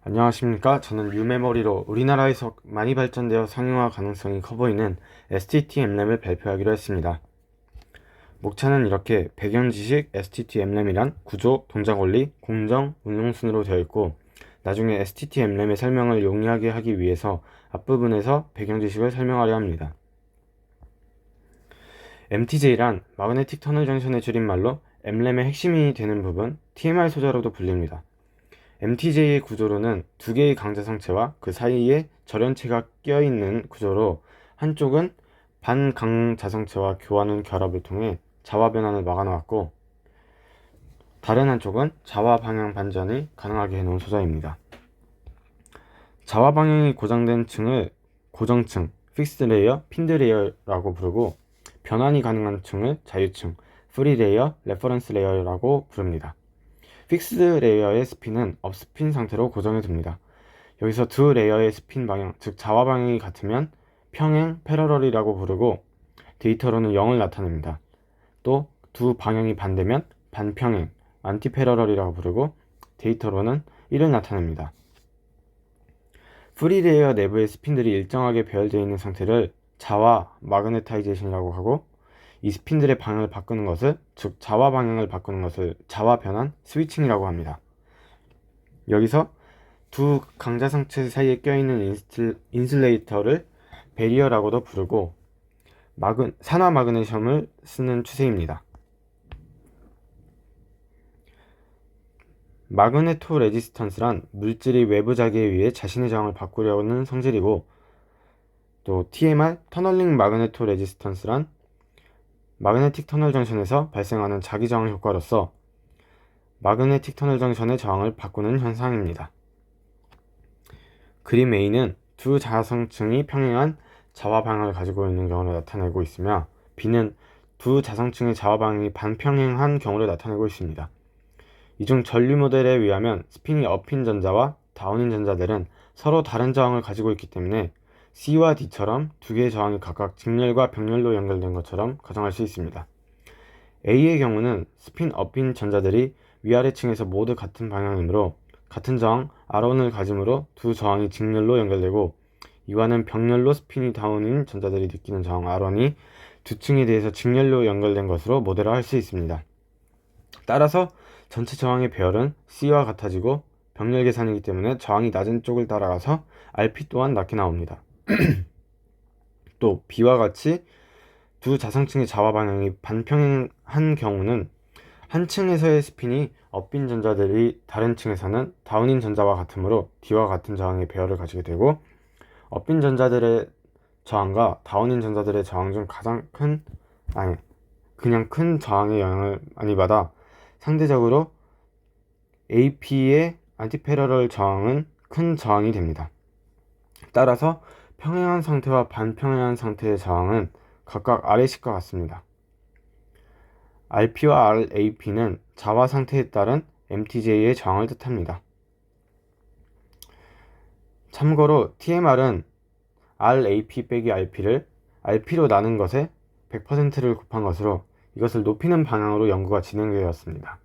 안녕하십니까. 저는 유메모리로 우리나라에서 많이 발전되어 상용화 가능성이 커 보이는 STT-MRAM을 발표하기로 했습니다. 목차는 이렇게 배경 지식 STT-MRAM이란 구조, 동작 원리, 공정, 운용 순으로 되어 있고, 나중에 STT-MRAM의 설명을 용이하게 하기 위해서 앞부분에서 배경 지식을 설명하려 합니다. MTJ란 마그네틱 터널 정션의 줄임말로 MRAM의 핵심이 되는 부분, TMR 소자로도 불립니다. MTJ의 구조로는 두 개의 강자성체와 그 사이에 절연체가 껴있는 구조로, 한쪽은 반강자성체와 교환원 결합을 통해 자화 변환을 막아놓았고, 다른 한쪽은 자화 방향 반전이 가능하게 해놓은 소자입니다. 자화 방향이 고정된 층을 고정층, 픽스드 레이어, 핀드 레이어라고 부르고, 변환이 가능한 층을 자유층, 프리 레이어, 레퍼런스 레이어라고 부릅니다. 픽스드 레이어의 스핀은 업스핀 상태로 고정해 둡니다. 여기서 두 레이어의 스핀 방향, 즉 자화 방향이 같으면 평행, 패러럴이라고 부르고, 데이터로는 0을 나타냅니다. 또 두 방향이 반대면 반평행, 안티패러럴이라고 부르고, 데이터로는 1을 나타냅니다. 프리 레이어 내부의 스핀들이 일정하게 배열되어 있는 상태를 자화 마그네타이제이션이라고 하고, 이 스핀들의 방향을 바꾸는 것을, 즉 자화 방향을 바꾸는 것을 자화 변환, 스위칭이라고 합니다. 여기서 두 강자성체 사이에 껴있는 인슐레이터를 베리어라고도 부르고, 산화 마그네슘을 쓰는 추세입니다. 마그네토 레지스턴스란 물질이 외부 자기에 의해 자신의 저항을 바꾸려는 성질이고, 또 TMR, 터널링 마그네토 레지스턴스란 마그네틱 터널 정션에서 발생하는 자기 저항 효과로서 마그네틱 터널 정션의 저항을 바꾸는 현상입니다. 그림 A는 두 자성층이 평행한 자화 방향을 가지고 있는 경우를 나타내고 있으며, B는 두 자성층의 자화 방향이 반평행한 경우를 나타내고 있습니다. 이중 전류 모델에 의하면 스핀이 업인 전자와 다운인 전자들은 서로 다른 저항을 가지고 있기 때문에 C와 D처럼 두 개의 저항이 각각 직렬과 병렬로 연결된 것처럼 가정할 수 있습니다. A의 경우는 스핀 업인 전자들이 위아래층에서 모두 같은 방향이므로 같은 저항 R1을 가지므로 두 저항이 직렬로 연결되고, 이와는 병렬로 스핀이 다운인 전자들이 느끼는 저항 R1이 두 층에 대해서 직렬로 연결된 것으로 모델화할 수 있습니다. 따라서 전체 저항의 배열은 C와 같아지고, 병렬 계산이기 때문에 저항이 낮은 쪽을 따라가서 RP 또한 낮게 나옵니다. 또 B와 같이 두 자성층의 자화 방향이 반평행한 경우는 한 층에서의 스핀이 업인 전자들이 다른 층에서는 다운인 전자와 같으므로 D와 같은 저항의 배열을 가지게 되고, 업인 전자들의 저항과 다운인 전자들의 저항 중 그냥 큰 저항의 영향을 많이 받아 상대적으로 AP의 안티패러럴 저항은 큰 저항이 됩니다. 따라서 평행한 상태와 반평행한 상태의 저항은 각각 아래식과 같습니다. RP와 RAP는 자화 상태에 따른 MTJ의 저항을 뜻합니다. 참고로 TMR은 RAP 빼기 RP를 RP로 나눈 것에 100%를 곱한 것으로 이것을 높이는 방향으로 연구가 진행되었습니다.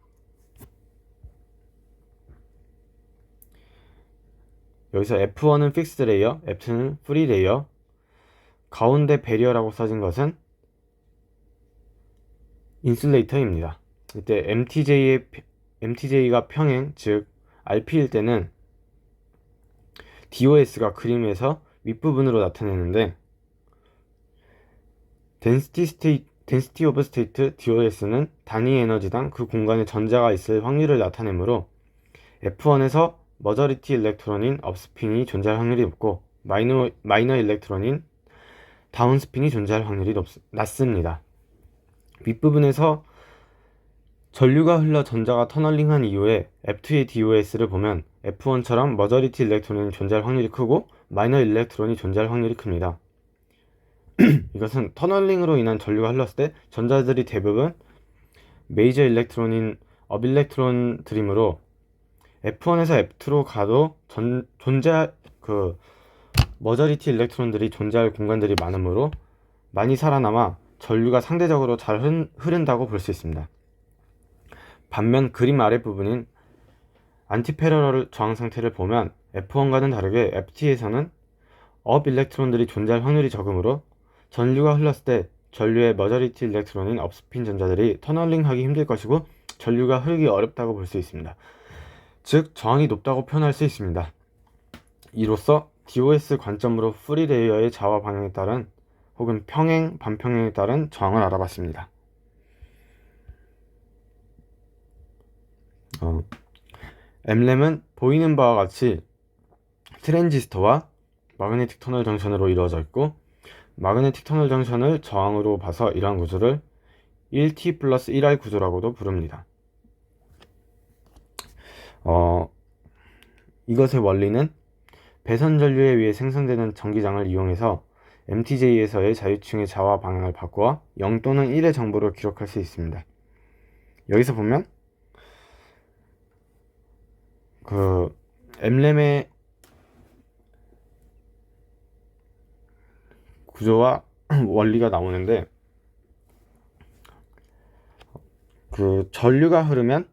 여기서 F1은 픽스드 레이어, F2는 프리 레이어, 가운데 베리어라고 써진 것은 인슐레이터입니다. 이때 MTJ가 평행, 즉 RP일 때는 DOS가 그림에서 윗부분으로 나타내는데, density of state DOS는 단위 에너지당 그 공간에 전자가 있을 확률을 나타내므로 F1에서 머저리티 일렉트론인 업스핀이 존재할 확률이 높고, 마이너 일렉트론인 다운스핀이 존재할 확률이 낮습니다. 윗부분에서 전류가 흘러 전자가 터널링한 이후에 F2의 DOS를 보면 F1처럼 머저리티 일렉트론이 존재할 확률이 크고 마이너 일렉트론이 존재할 확률이 큽니다. 이것은 터널링으로 인한 전류가 흘렀을 때 전자들이 대부분 메이저 일렉트론인 업일렉트론들이므로 F1에서 F2로 가도 머저리티 일렉트론들이 존재할 공간들이 많으므로 많이 살아남아 전류가 상대적으로 잘 흐른다고 볼 수 있습니다. 반면 그림 아랫부분인 안티패러럴 저항 상태를 보면 F1과는 다르게 FT에서는 업 일렉트론들이 존재할 확률이 적으므로 전류가 흘렀을 때 전류의 머저리티 일렉트론인 업스핀 전자들이 터널링하기 힘들 것이고 전류가 흐르기 어렵다고 볼 수 있습니다. 즉 저항이 높다고 표현할 수 있습니다. 이로써 DOS 관점으로 프리 레이어의 자와 방향에 따른 혹은 평행, 반평행에 따른 저항을 알아봤습니다. M램은 보이는 바와 같이 트랜지스터와 마그네틱 터널 정션으로 이루어져 있고 마그네틱 터널 정션을 저항으로 봐서 이러한 구조를 1T 플러스 1R 구조라고도 부릅니다. 이것의 원리는 배선 전류에 의해 생성되는 전기장을 이용해서 MTJ에서의 자유층의 자와 방향을 바꾸어 0 또는 1의 정보를 기록할 수 있습니다. 여기서 보면 그 M램의 구조와 원리가 나오는데 그 전류가 흐르면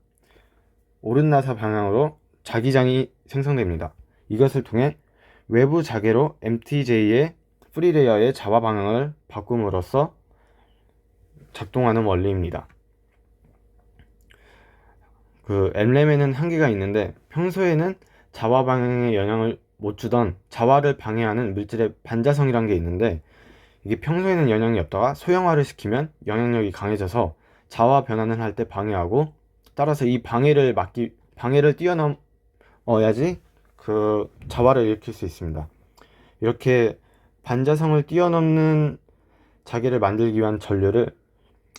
오른나사 방향으로 자기장이 생성됩니다. 이것을 통해 외부 자개로 MTJ의 프리레이어의 자와 방향을 바꿈으로써 작동하는 원리입니다. 그 M램에는 한계가 있는데 평소에는 자와 방향에 영향을 못 주던 자와를 방해하는 물질의 반자성이란 게 있는데 이게 평소에는 영향이 없다가 소형화를 시키면 영향력이 강해져서 자와 변환을 할 때 방해하고 따라서 이 방해를 뛰어넘어야지 그 자와를 일으킬 수 있습니다. 이렇게 반자성을 뛰어넘는 자개를 만들기 위한 전류를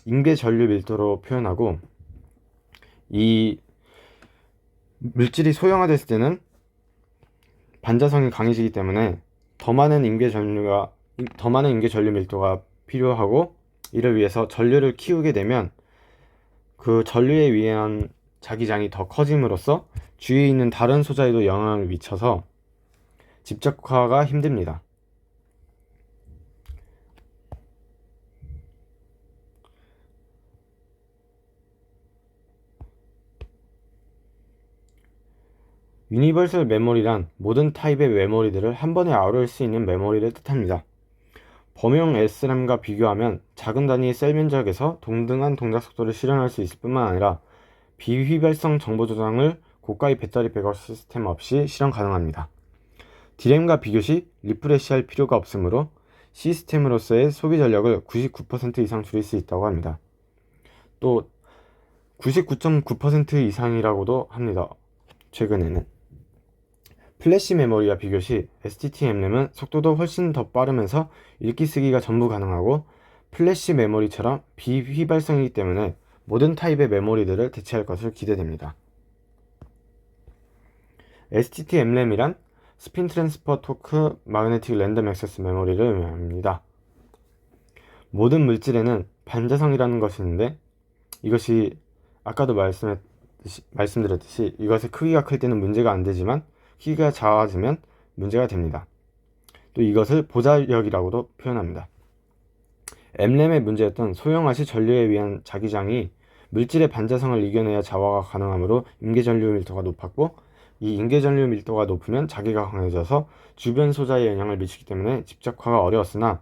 임계 전류 밀도로 표현하고 이 물질이 소형화됐을 때는 반자성이 강해지기 때문에 더 많은 임계 전류 밀도가 필요하고 이를 위해서 전류를 키우게 되면 그 전류에 의한 자기장이 더 커짐으로써 주위에 있는 다른 소자에도 영향을 미쳐서 집적화가 힘듭니다. 유니버설 메모리란 모든 타입의 메모리들을 한 번에 아우를 수 있는 메모리를 뜻합니다. 범용 SRAM과 비교하면 작은 단위의 셀 면적에서 동등한 동작 속도를 실현할 수 있을 뿐만 아니라 비휘발성 정보 저장을 고가의 배터리 백업 시스템 없이 실현 가능합니다. D램과 비교 시 리프레시할 필요가 없으므로 시스템으로서의 소비 전력을 99% 이상 줄일 수 있다고 합니다. 또 99.9% 이상이라고도 합니다. 최근에는 플래시 메모리와 비교 시 STT-MRAM은 속도도 훨씬 더 빠르면서 읽기 쓰기가 전부 가능하고 플래시 메모리처럼 비휘발성이기 때문에 모든 타입의 메모리들을 대체할 것으로 기대됩니다. STT-MRAM이란 스핀 트랜스퍼 토크 마그네틱 랜덤 액세스 메모리를 의미합니다. 모든 물질에는 반자성이라는 것이 있는데 이것이 아까도 말씀드렸듯이 이것의 크기가 클 때는 문제가 안 되지만 크기가 작아지면 문제가 됩니다. 또 이것을 보자력이라고도 표현합니다. M램의 문제였던 소형화 시 전류에 의한 자기장이 물질의 반자성을 이겨내야 자화가 가능하므로 임계전류 밀도가 높았고 이 임계전류 밀도가 높으면 자기가 강해져서 주변 소자에 영향을 미치기 때문에 집적화가 어려웠으나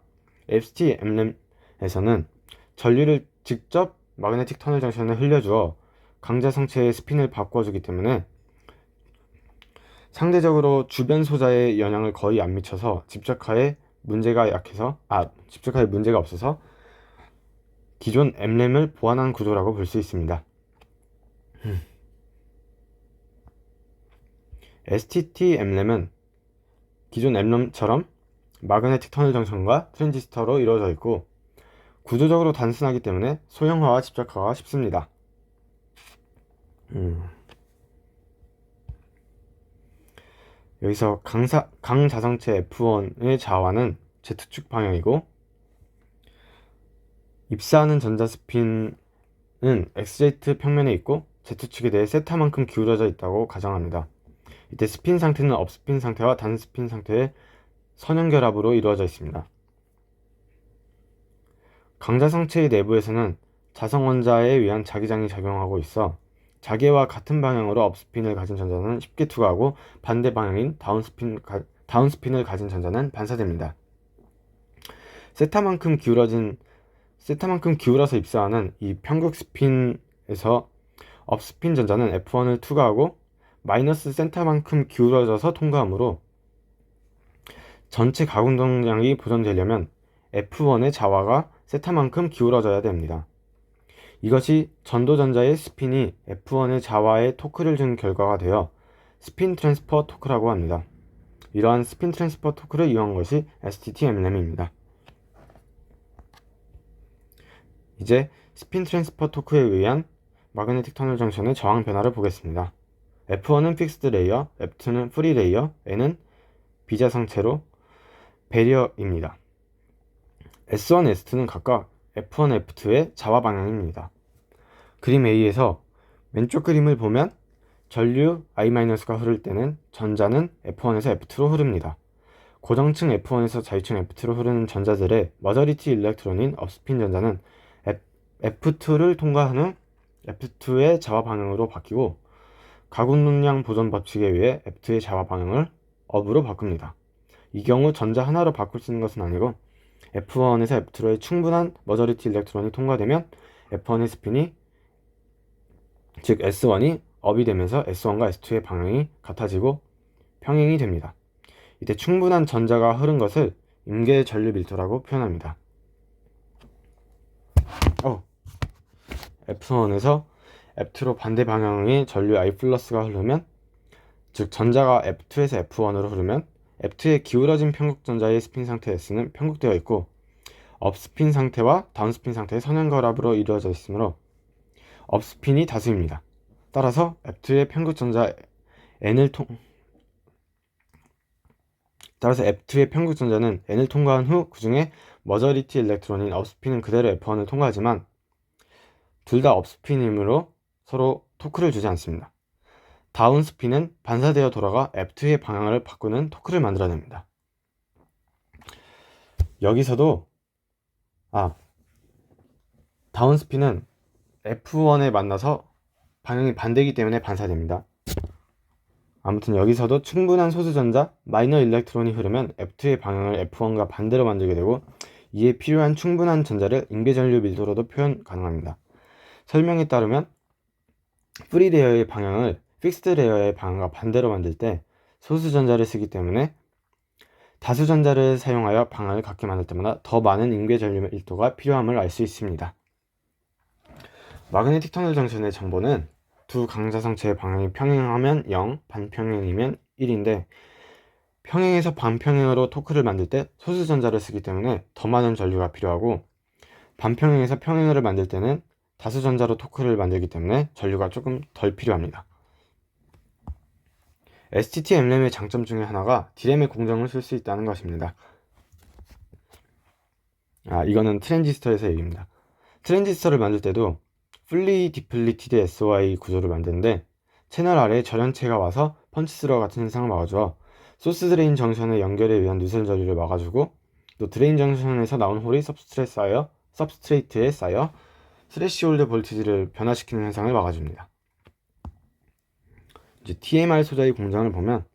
ST M램에서는 전류를 직접 마그네틱 터널 정션에 흘려주어 강자 성체의 스핀을 바꿔주기 때문에 상대적으로 주변 소자의 영향을 거의 안 미쳐서 집적화에 문제가 없어서 기존 M램을 보완한 구조라고 볼 수 있습니다. STT-MRAM은 기존 M램처럼 마그네틱 터널 정션과 트랜지스터로 이루어져 있고 구조적으로 단순하기 때문에 소형화와 집적화가 쉽습니다. 여기서 강자성체 F1의 자화는 Z축 방향이고 입사하는 전자 스핀은 XZ 평면에 있고 Z축에 대해 세타만큼 기울어져 있다고 가정합니다. 이때 스핀 상태는 업스핀 상태와 단스핀 상태의 선형결합으로 이루어져 있습니다. 강자성체의 내부에서는 자성원자에 의한 자기장이 작용하고 있어 자개와 같은 방향으로 업스핀을 가진 전자는 쉽게 투과하고 반대 방향인 다운스핀을 가진 전자는 반사됩니다. 세타만큼 기울어서 입사하는 이 평극 스핀에서 업스핀 전자는 F1을 투과하고 마이너스 센타만큼 기울어져서 통과하므로 전체 가운동량이 보존되려면 F1의 자화가 세타만큼 기울어져야 됩니다. 이것이 전도전자의 스핀이 F1의 자화에 토크를 준 결과가 되어 스핀 트랜스퍼 토크라고 합니다. 이러한 스핀 트랜스퍼 토크를 이용한 것이 STT-MRAM입니다. 이제 스핀 트랜스퍼 토크에 의한 마그네틱 터널 정션의 저항 변화를 보겠습니다. F1은 픽스드 레이어, F2는 프리 레이어, N은 비자성체로 배리어입니다. S1, S2는 각각 F1, F2의 자화 방향입니다. 그림 A에서 왼쪽 그림을 보면 전류 I-가 흐를 때는 전자는 F1에서 F2로 흐릅니다. 고정층 F1에서 자유층 F2로 흐르는 전자들의 머저리티 일렉트론인 업스핀 전자는 F2를 통과한 후 F2의 자화 방향으로 바뀌고 가군동량 보존 법칙에 의해 F2의 자화 방향을 업으로 바꿉니다. 이 경우 전자 하나로 바꿀 수 있는 것은 아니고 F1에서 F2로의 충분한 머저리티 일렉트론이 통과되면 F1의 스핀이 즉 S1이 업이 되면서 S1과 S2의 방향이 같아지고 평행이 됩니다. 이때 충분한 전자가 흐른 것을 임계 전류 밀도라고 표현합니다. F1에서 F2로 반대 방향의 전류 I+가 흐르면 즉 전자가 F2에서 F1으로 흐르면 F2의 기울어진 평극전자의 스핀 상태 S는 평극되어 있고 업스핀 상태와 다운스핀 상태의 선형결합으로 이루어져 있으므로 업스핀이 다수입니다. 따라서 F2의 평극전자 는 N을 통과한 후 그 중에 머저리티 일렉트론인 업스핀은 그대로 F1을 통과하지만 둘 다 업스핀이므로 서로 토크를 주지 않습니다. 다운스핀은 반사되어 돌아가 F2의 방향을 바꾸는 토크를 만들어냅니다. 여기서도 다운스핀은 F1에 만나서 방향이 반대이기 때문에 반사됩니다. 아무튼 여기서도 충분한 소수전자 마이너 일렉트론이 흐르면 F2의 방향을 F1과 반대로 만들게 되고 이에 필요한 충분한 전자를 임계전류 밀도로도 표현 가능합니다. 설명에 따르면 프리 레이어의 방향을 픽스드 레이어의 방향과 반대로 만들 때 소수전자를 쓰기 때문에 다수전자를 사용하여 방향을 같게 만들 때마다 더 많은 임계전류 밀도가 필요함을 알 수 있습니다. 마그네틱 터널 정션의 정보는 두 강자성체의 방향이 평행하면 0, 반평행이면 1인데 평행에서 반평행으로 토크를 만들 때 소수전자를 쓰기 때문에 더 많은 전류가 필요하고 반평행에서 평행을 만들 때는 다수전자로 토크를 만들기 때문에 전류가 조금 덜 필요합니다. STT-MRAM의 장점 중에 하나가 D램의 공정을 쓸 수 있다는 것입니다. 이거는 트랜지스터에서 얘기입니다. 트랜지스터를 만들 때도 fully depleted SOI 구조를 만드는데 채널 아래에 절연체가 와서 펀치스러와 같은 현상을 막아주어 소스 드레인 정션의 연결에 의한 누설 전류를 막아주고 또 드레인 정션에서 나온 홀이 सब스트레이트에 쌓여 스레시홀드 볼티지를 변화시키는 현상을 막아줍니다. 이제 TMR 소자의 공정을 보면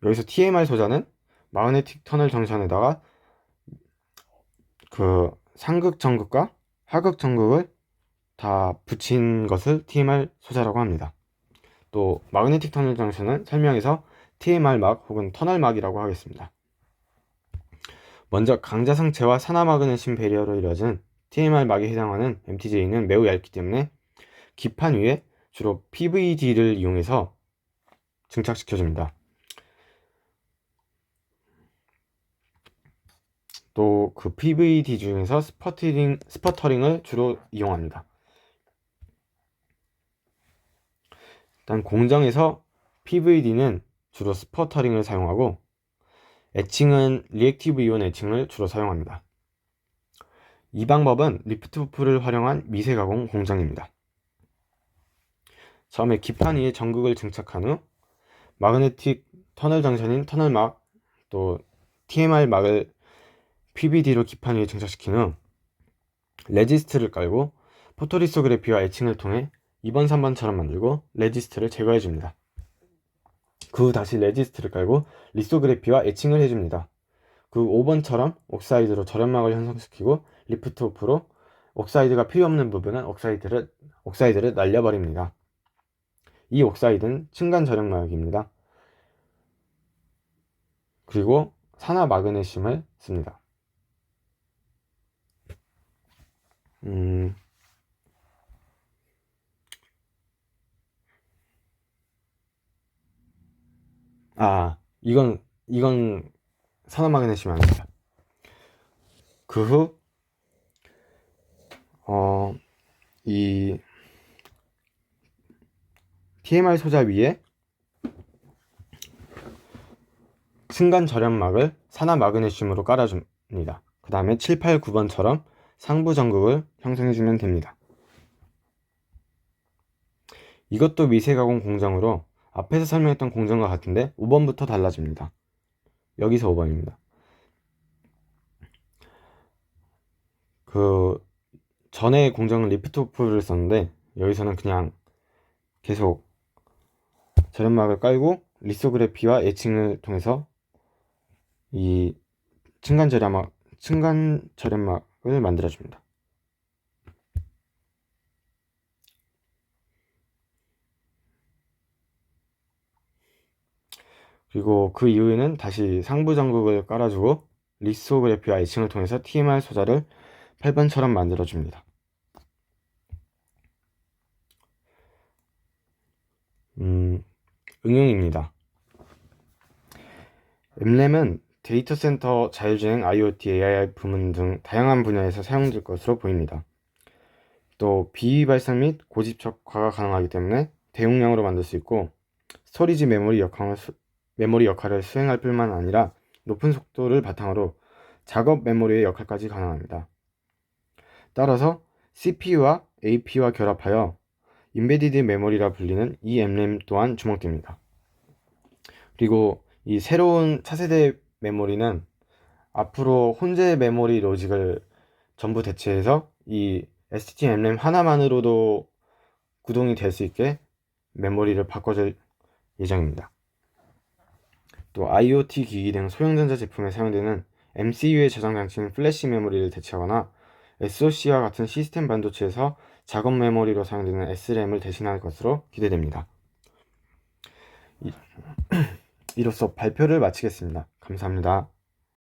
여기서 TMR 소자는 마그네틱 터널 정션에다가 그 상극 전극과 하극 전극을 다 붙인 것을 TMR 소자라고 합니다. 또 마그네틱 터널 정션은 설명에서 TMR막 혹은 터널막이라고 하겠습니다. 먼저 강자성체와 산화마그네슘 배리어로 이루어진 TMR막에 해당하는 MTJ는 매우 얇기 때문에 기판 위에 주로 PVD를 이용해서 증착시켜줍니다. 또 그 PVD 중에서 스퍼터링을 주로 이용합니다. 일단 공정에서 PVD는 주로 스퍼터링을 사용하고 에칭은 리액티브 이온 에칭을 주로 사용합니다. 이 방법은 리프트부프를 활용한 미세 가공 공정입니다. 처음에 기판 위에 전극을 증착한 후 마그네틱 터널 정션인 터널막 또 TMR막을 PVD로 기판 위에 증착시킨 후 레지스트를 깔고 포토리소그래피와 에칭을 통해 2번, 3번처럼 만들고 레지스트를 제거해줍니다. 그 후 다시 레지스트를 깔고 리소그래피와 에칭을 해줍니다. 그 5번처럼 옥사이드로 절연막을 형성시키고 리프트 오프로 옥사이드가 필요 없는 부분은 옥사이드를 날려버립니다. 이 옥사이드는 층간 절연막입니다. 그리고 산화 마그네슘을 씁니다. 이건 산화 마그네슘이 아닙니다. 그 후, 이 TMR 소자 위에 층간 절연막을 산화 마그네슘으로 깔아줍니다. 그 다음에 7, 8, 9번처럼 상부 전극을 형성해주면 됩니다. 이것도 미세 가공 공정으로 앞에서 설명했던 공정과 같은데 5번부터 달라집니다. 여기서 5번입니다. 그 전에 공정은 리프트 오프를 썼는데 여기서는 그냥 계속 절연막을 깔고 리소그래피와 에칭을 통해서 이 층간 절연막을 만들어줍니다. 그리고 그 이후에는 다시 상부 전극을 깔아주고 리소그래피와 에칭을 통해서 TMR 소자를 8번처럼 만들어줍니다. 응용입니다. 엠램은 데이터 센터, 자율주행, IoT, AI 부문 등 다양한 분야에서 사용될 것으로 보입니다. 또 비발상 및 고집적화가 가능하기 때문에 대용량으로 만들 수 있고 스토리지 메모리 역할을 수행할 뿐만 아니라 높은 속도를 바탕으로 작업 메모리의 역할까지 가능합니다. 따라서 CPU와 AP와 결합하여 인베디드 메모리라 불리는 이 엠램 또한 주목됩니다. 그리고 이 새로운 차세대 메모리는 앞으로 혼재 메모리 로직을 전부 대체해서 이 STM-램 하나만으로도 구동이 될 수 있게 메모리를 바꿔줄 예정입니다. 또 IoT 기기 등 소형전자 제품에 사용되는 MCU의 저장 장치인 플래시 메모리를 대체하거나 SoC와 같은 시스템 반도체에서 작업 메모리로 사용되는 SRAM을 대신할 것으로 기대됩니다. 이로써 발표를 마치겠습니다. 감사합니다.